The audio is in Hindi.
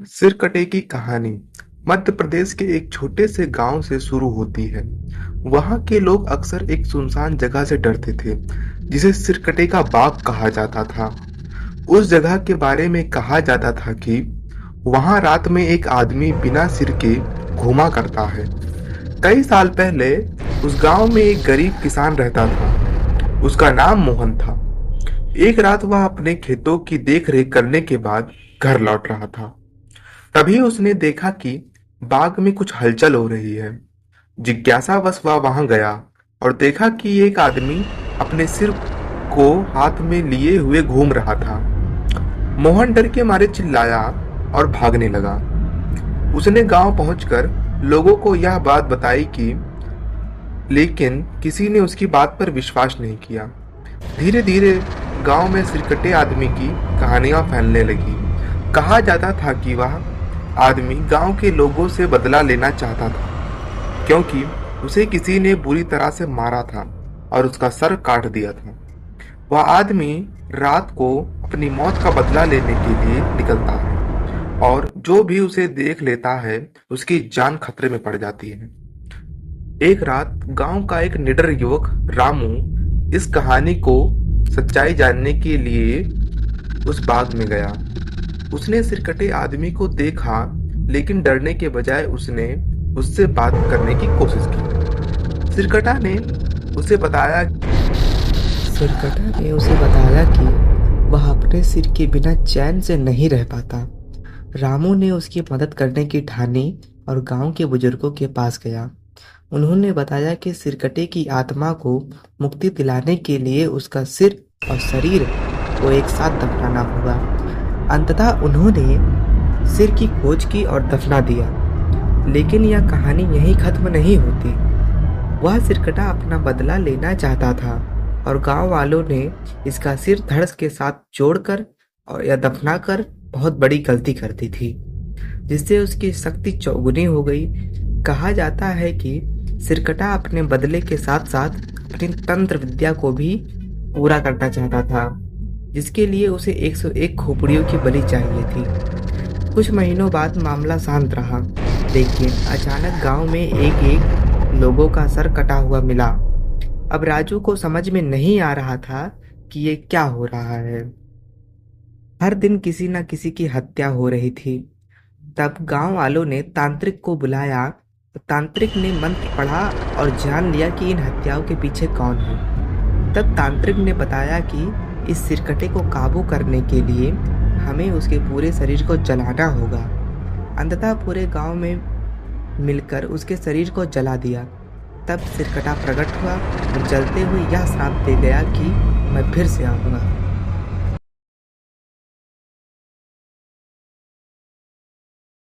सिरकटे की कहानी मध्य प्रदेश के एक छोटे से गांव से शुरू होती है। वहां के लोग अक्सर एक सुनसान जगह से डरते थे, जिसे सिरकटे का बाग कहा जाता था। उस जगह के बारे में कहा जाता था कि वहां रात में एक आदमी बिना सिर के घूमा करता है। कई साल पहले उस गांव में एक गरीब किसान रहता था। उसका नाम मोहन था। एक रात वह अपने खेतों की देखरेख करने के बाद घर लौट रहा था। तभी उसने देखा कि बाग में कुछ हलचल हो रही है। जिज्ञासावश वह वहां गया और देखा कि एक आदमी अपने सिर को हाथ में लिए हुए घूम रहा था। मोहन डर के मारे चिल्लाया और भागने लगा। उसने गांव पहुंचकर लोगों को यह बात बताई कि लेकिन किसी ने उसकी बात पर विश्वास नहीं किया। धीरे धीरे गांव में सिरकटे आदमी की कहानियां फैलने लगी। कहा जाता था कि वह आदमी गांव के लोगों से बदला लेना चाहता था, क्योंकि उसे किसी ने बुरी तरह से मारा था और उसका सर काट दिया था। वह आदमी रात को अपनी मौत का बदला लेने के लिए निकलता है और जो भी उसे देख लेता है उसकी जान खतरे में पड़ जाती है। एक रात गांव का एक निडर युवक रामू इस कहानी को सच्चाई जानने के लिए उस बाग में गया। उसने सिरकटे आदमी को देखा, लेकिन डरने के बजाय उसने उससे बात करने की कोशिश की। सिरकटा ने उसे बताया सिरकटा ने उसे बताया कि वह अपने सिर के बिना चैन से नहीं रह पाता। रामू ने उसकी मदद करने की ठानी और गांव के बुजुर्गों के पास गया। उन्होंने बताया कि सिरकटे की आत्मा को मुक्ति दिलाने के लिए उसका सिर और शरीर को एक साथ दफनाना होगा। अंततः उन्होंने सिर की खोज की और दफना दिया। लेकिन यह कहानी यहीं खत्म नहीं होती। वह सिरकटा अपना बदला लेना चाहता था और गांव वालों ने इसका सिर धड़ के साथ जोड़कर और या दफनाकर बहुत बड़ी गलती कर दी थी, जिससे उसकी शक्ति चौगुनी हो गई। कहा जाता है कि सिरकटा अपने बदले के साथ साथ अपनी तंत्र विद्या को भी पूरा करना चाहता था, जिसके लिए उसे 101 खोपड़ियों की बलि चाहिए थी। कुछ महीनों बाद मामला शांत रहा, लेकिन अचानक गांव में एक एक लोगों का सर कटा हुआ मिला। अब राजू को समझ में नहीं आ रहा था कि ये क्या हो रहा है। हर दिन किसी न किसी की हत्या हो रही थी। तब गांव वालों ने तांत्रिक को बुलाया। तांत्रिक ने मंत्र पढ़ा और जान लिया कि इन हत्याओं के पीछे कौन है। तब तांत्रिक ने बताया कि इस सिरकटे को काबू करने के लिए हमें उसके पूरे शरीर को जलाना होगा। अंततः पूरे गांव में मिलकर उसके शरीर को जला दिया। तब सिरकटा प्रकट हुआ और जलते हुए यह श्राप दे गया कि मैं फिर से आऊँगा।